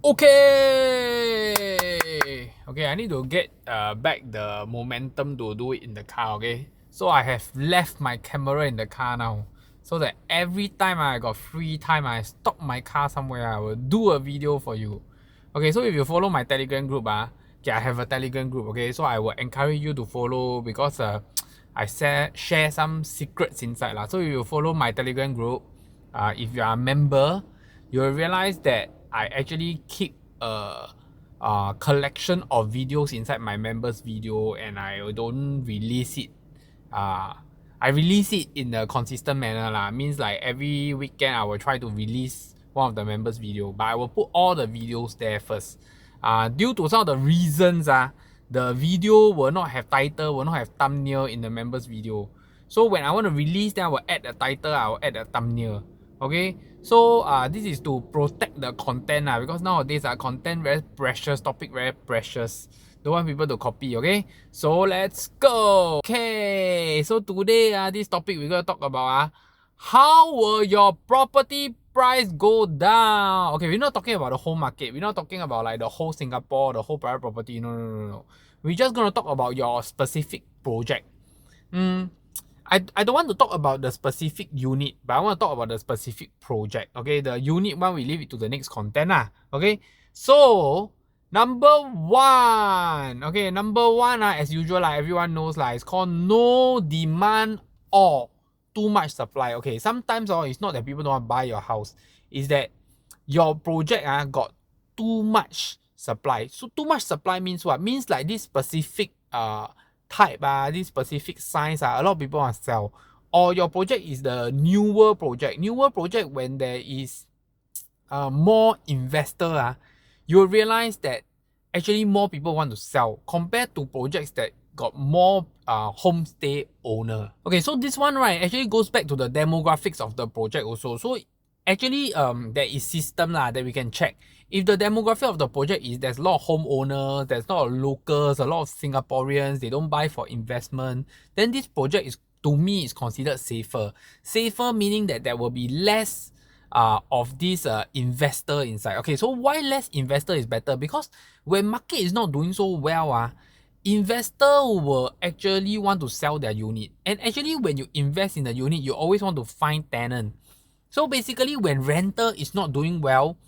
Okay, I need to get back the momentum to do it in the car. Okay, so I have left my camera in the car now, so that every time I got free time, I stop my car somewhere, I will do a video for you. Okay, so if you follow my Telegram group, okay, I have a Telegram group. Okay, so I will encourage you to follow because I share some secrets inside lah. So if you follow my Telegram group, if you are a member, you will realize that I actually keep a collection of videos inside my members video, and I don't release it. I release it in a consistent manner lah. Means like every weekend I will try to release one of the members video, but I will put all the videos there first. Due to some of the reasons, the video will not have title, will not have thumbnail in the members video. So when I want to release, then I will add a title, I will add a thumbnail. Okay, so this is to protect the content because nowadays content very precious, topic very precious. Don't want people to copy. Okay, so let's go. Okay, so today this topic we're gonna talk about how will your property price go down? Okay, we're not talking about the whole market. We're not talking about like the whole Singapore, the whole private property. No. We're just gonna talk about your specific project. I don't want to talk about the specific unit, but I want to talk about the specific project. Okay, the unit one, we leave it to the next content. Okay, so number one. Okay, number one, as usual, everyone knows, it's called no demand or too much supply. Okay, sometimes it's not that people don't want to buy your house, it's that your project got too much supply. So too much supply means what? Means like this specific type, this specific size, a lot of people want to sell. Or your project is the newer project. When there is more investor, you will realize that actually more people want to sell compared to projects that got more homestay owner. Okay, so this one actually goes back to the demographics of the project also. So actually there is system that we can check. If the demographic of the project is there's a lot of homeowners, there's a lot of locals, a lot of Singaporeans, they don't buy for investment, then this project is, to me, is considered safer. Safer meaning that there will be less of this investor inside. Okay, so why less investor is better? Because when market is not doing so well, investor will actually want to sell their unit. And actually when you invest in the unit, you always want to find tenant. So basically when rental is not doing well,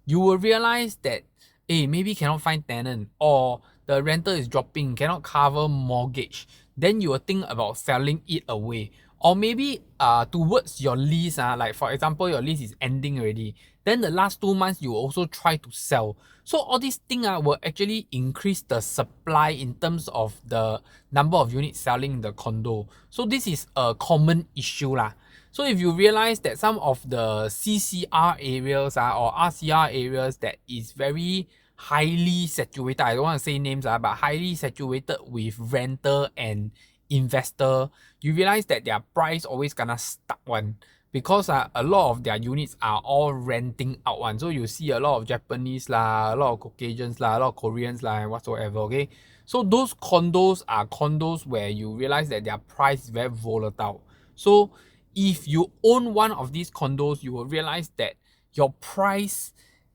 you will realize that maybe cannot find tenant, or the rental is dropping, cannot cover mortgage. Then you will think about selling it away. Or maybe towards your lease, like for example, your lease is ending already. Then the last 2 months, you will also try to sell. So all these things will actually increase the supply in terms of the number of units selling in the condo. So this is a common issue lah. So if you realize that some of the CCR areas or RCR areas that is very highly saturated, I don't want to say names, but highly saturated with renter and investor, you realize that their price always gonna stuck one, because a lot of their units are all renting out one. So you see a lot of Japanese a lot of Caucasians a lot of Koreans and whatsoever. Okay, so those condos are condos where you realize that their price is very volatile. So if you own one of these condos, you will realize that your price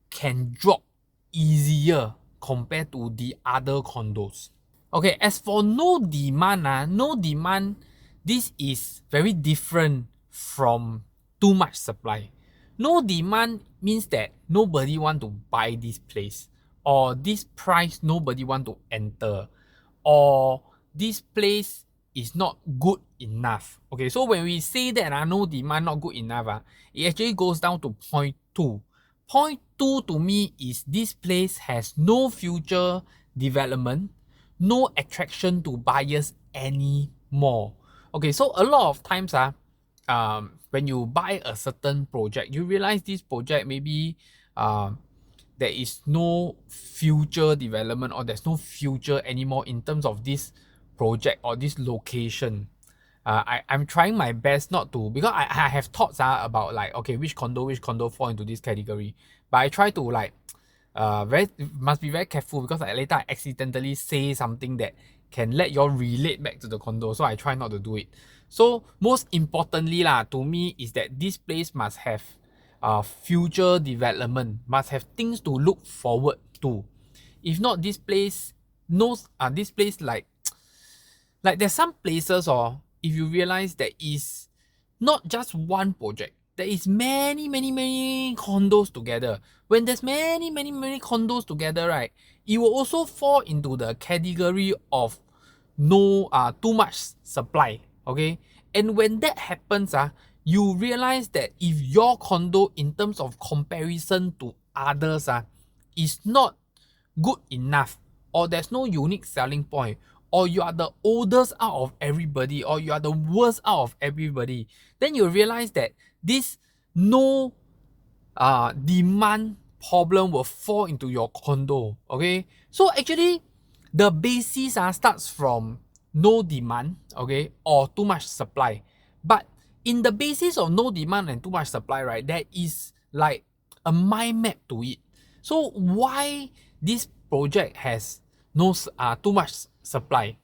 can drop easier compared to the other condos. Okay, as for no demand, this is very different from too much supply. No demand means that nobody want to buy this place, or this price nobody want to enter, or this place is not good enough. Okay, so when we say that no demand, not good enough, it actually goes down to point 2. Point 2 to me is this place has no future development, no attraction to buyers anymore. Okay, so a lot of times when you buy a certain project, you realize this project maybe there is no future development, or there's no future anymore in terms of this project or this location. I'm trying my best not to, because I have thoughts about okay, which condo fall into this category, but I try to must be very careful, because later I accidentally say something that can let you all relate back to the condo, so I try not to do it. So most importantly to me is that this place must have future development, must have things to look forward to. If not, this place like there's some places, or if you realize there is not just one project, there is many condos together. When there's many condos together, right, it will also fall into the category of no too much supply. Okay, and when that happens, you realize that if your condo in terms of comparison to others is not good enough, or there's no unique selling point, or you are the oldest out of everybody, or you are the worst out of everybody, then you realize that this no demand problem will fall into your condo. Okay, so actually the basis starts from no demand, okay, or too much supply. But in the basis of no demand and too much supply, right, there is like a mind map to it. So why this project has no too much supply?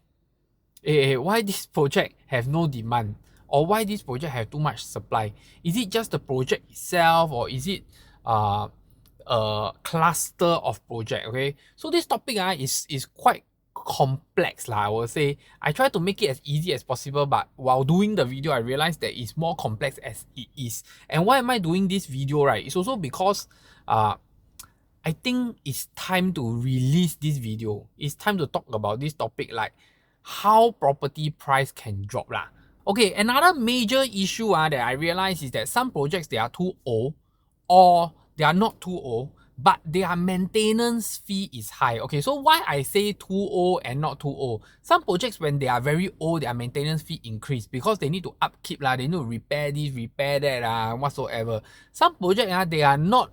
Why this project have no demand, or why this project have too much supply? Is it just the project itself, or is it a cluster of project? Okay, so this topic is quite complex lah, I would say. I try to make it as easy as possible, but while doing the video, I realized that it's more complex as it is. And why am I doing this video, right? It's also because I think it's time to release this video. It's time to talk about this topic, like how property price can drop lah. Okay, another major issue that I realize is that some projects, they are too old, or they are not too old, but their maintenance fee is high. Okay, so why I say too old and not too old? Some projects, when they are very old, their maintenance fee increase because they need to upkeep lah, they need to repair this, repair that whatsoever. Some projects they are not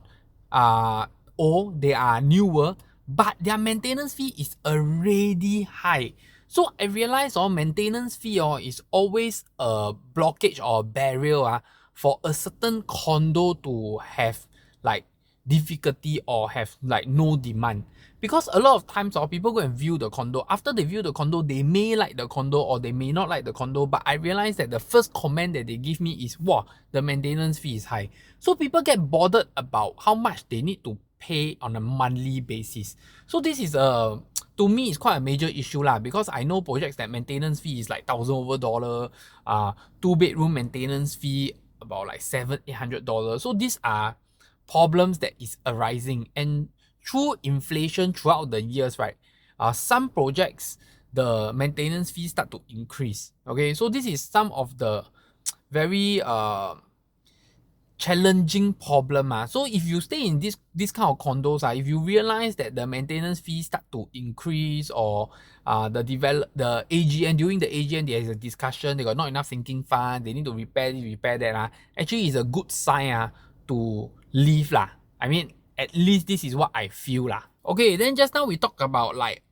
old, they are newer, but their maintenance fee is already high. So I realize maintenance fee is always a blockage or a barrier for a certain condo to have like difficulty or have like no demand. Because a lot of times people go and view the condo. After they view the condo, they may like the condo or they may not like the condo, but I realize that the first comment that they give me is, wow, the maintenance fee is high. So people get bothered about how much they need to pay on a monthly basis. So this is to me, it's quite a major issue lah, because I know projects that maintenance fee is like $1,000 over, 2-bedroom maintenance fee about like $700-800. So these are problems that is arising, and through inflation throughout the years, right, some projects, the maintenance fees start to increase. Okay, so this is some of the very challenging problem. So if you stay in this kind of condos, if you realize that the maintenance fees start to increase, or the AGM, during the AGM there is a discussion, they got not enough sinking fund, they need to repair this, repair that, actually is a good sign to leave lah. I mean, at least this is what I feel lah. Okay, then just now we talk about like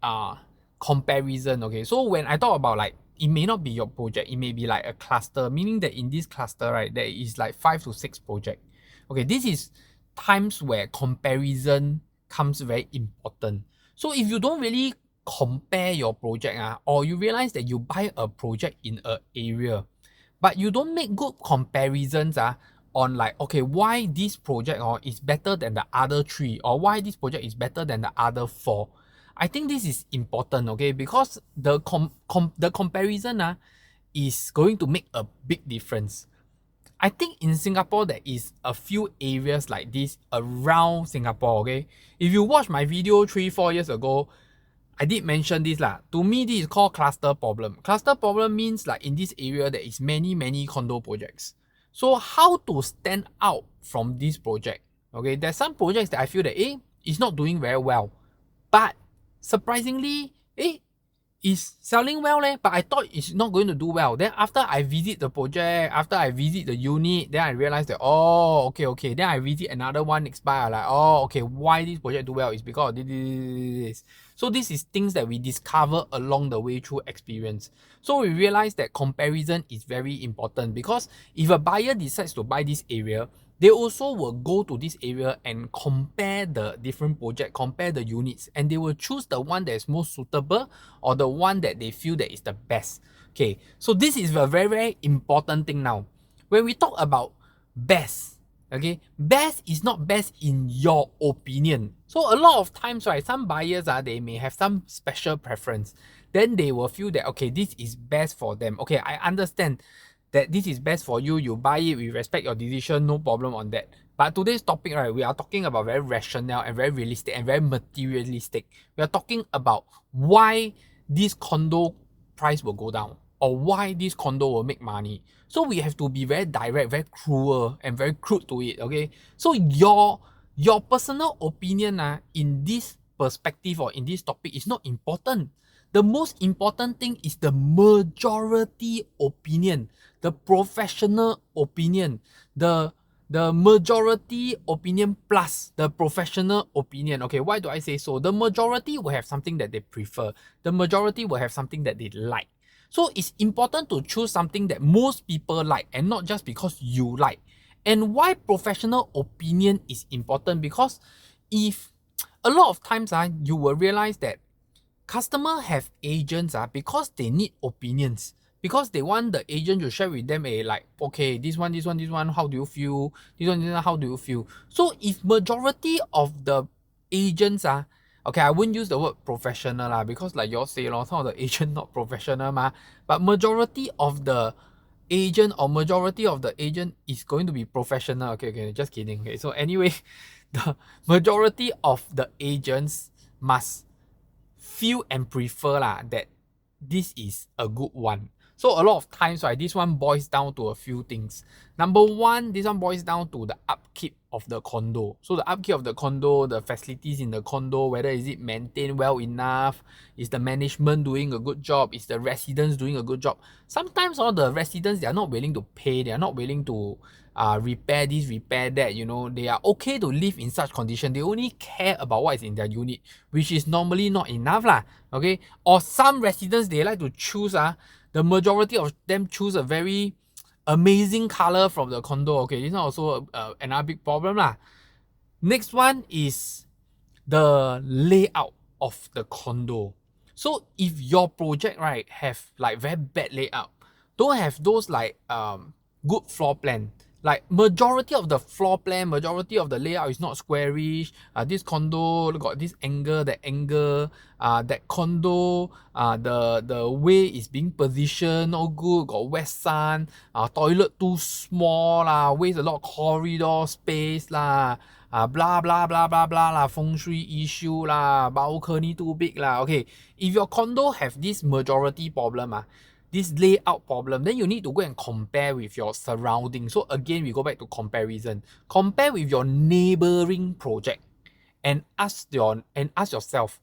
comparison. Okay, so when I talk about like, it may not be your project, it may be like a cluster, meaning that in this cluster, right, there is like 5 to 6 projects. Okay, this is times where comparison comes very important. So if you don't really compare your project, or you realize that you buy a project in an area, but you don't make good comparisons on like, okay, why this project is better than the other 3, or why this project is better than the other 4. I think this is important, okay, because the comparison is going to make a big difference. I think in Singapore, there is a few areas like this around Singapore, okay. If you watch my video 3-4 years ago, I did mention this lah. To me, this is called cluster problem. Cluster problem means like in this area, there is many condo projects. So how to stand out from this project? Okay, there's some projects that I feel that it's not doing very well, but surprisingly, it's selling well but I thought it's not going to do well. Then after I visit the project, after I visit the unit, then I realized that, oh, okay. Then I visit another one next by, like, oh, okay, why this project do well is because of this. So this is things that we discover along the way through experience. So we realize that comparison is very important, because if a buyer decides to buy this area, they also will go to this area and compare the different projects, compare the units, and they will choose the one that is most suitable, or the one that they feel that is the best. Okay, so this is a very important thing now. When we talk about best, Okay, best is not best in your opinion. So a lot of times, right, some buyers they may have some special preference. Then they will feel that okay, this is best for them. Okay, I understand that this is best for you. You buy it, we respect your decision, no problem on that. But today's topic, right, we are talking about very rational and very realistic and very materialistic. We are talking about why this condo price will go down or why this condo will make money. So we have to be very direct, very cruel, and very crude to it. Okay. So your personal opinion in this perspective or in this topic is not important. The most important thing is the majority opinion, the professional opinion, the majority opinion plus the professional opinion. Okay, why do I say so? The majority will have something that they prefer. The majority will have something that they like. So it's important to choose something that most people like and not just because you like. And why professional opinion is important? Because if a lot of times you will realize that customer have agents because they need opinions. Because they want the agent to share with them like, okay, this one, how do you feel? This one, how do you feel? So if majority of the agents okay, I wouldn't use the word professional because like you all say, some of the agent not professional but majority of the agent or majority of the agent is going to be professional. Okay, just kidding. Okay, so anyway, the majority of the agents must feel and prefer that this is a good one. So a lot of times, right, this one boils down to a few things. Number one, this one boils down to the upkeep of the condo. So the upkeep of the condo, the facilities in the condo, whether is it maintained well enough, is the management doing a good job, is the residents doing a good job. Sometimes all the residents, they are not willing to pay, they are not willing to repair this, repair that, they are okay to live in such condition. They only care about what is in their unit, which is normally not enough okay. Or some residents, they like to choose the majority of them choose a very amazing color from the condo. Okay, this is also another big problem Next one is the layout of the condo. So if your project right have like very bad layout, don't have those like good floor plan. Like majority of the floor plan, majority of the layout is not squarish. This condo got this angle, that angle. That condo, the way is being positioned not good. Got west sun. Toilet too small waste a lot of corridor space blah blah blah blah blah feng shui issue balcony too big Okay, if your condo have this majority problem this layout problem, then you need to go and compare with your surroundings. So again, we go back to comparison. Compare with your neighboring project and ask yourself,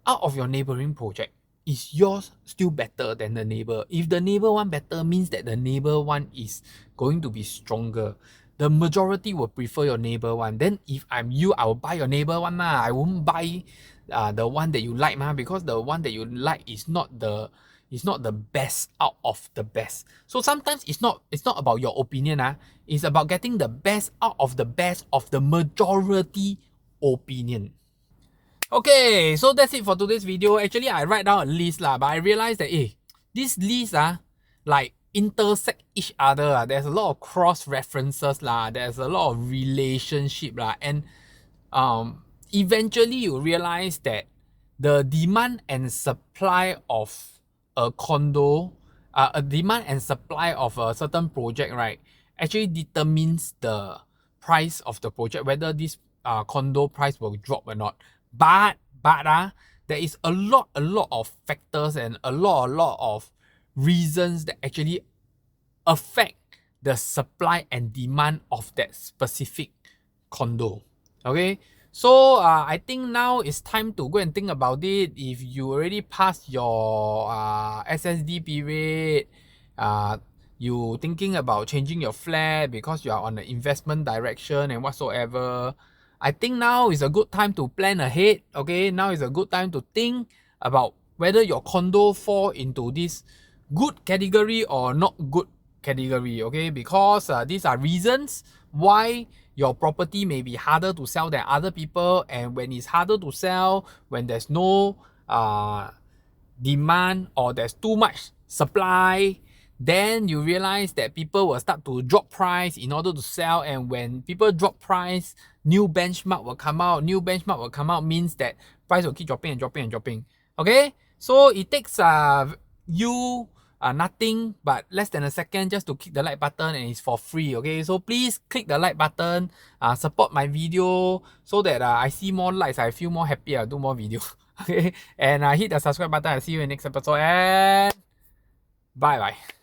out of your neighboring project, is yours still better than the neighbor? If the neighbor one better, means that the neighbor one is going to be stronger. The majority will prefer your neighbor one. Then if I'm you, I will buy your neighbor one I won't buy the one that you like because the one that you like is not the best out of the best. So sometimes it's not about your opinion it's about getting the best out of the best of the majority opinion. Okay, so that's it for today's video. Actually, I write down a list but I realized that this list like intersect each other there's a lot of cross references there's a lot of relationship and eventually you realize that the demand and supply of a condo, a demand and supply of a certain project, right, actually determines the price of the project, whether this condo price will drop or not. But there is a lot of factors and a lot of reasons that actually affect the supply and demand of that specific condo. Okay, so I think now it's time to go and think about it. If you already passed your SSD period, you thinking about changing your flat because you are on the investment direction and whatsoever, I think now is a good time to plan ahead. Okay, now is a good time to think about whether your condo fall into this good category or not good category. Okay, because these are reasons why your property may be harder to sell than other people. And when it's harder to sell, when there's no demand or there's too much supply, then you realize that people will start to drop price in order to sell. And when people drop price, new benchmark will come out. New benchmark will come out means that price will keep dropping and dropping and dropping. Okay, so it takes you nothing but less than a second just to click the like button, and it's for free. Okay, so please click the like button, support my video so that I see more likes, I feel more happy, I'll do more videos. Okay, and hit the subscribe button. I'll see you in the next episode, and bye bye.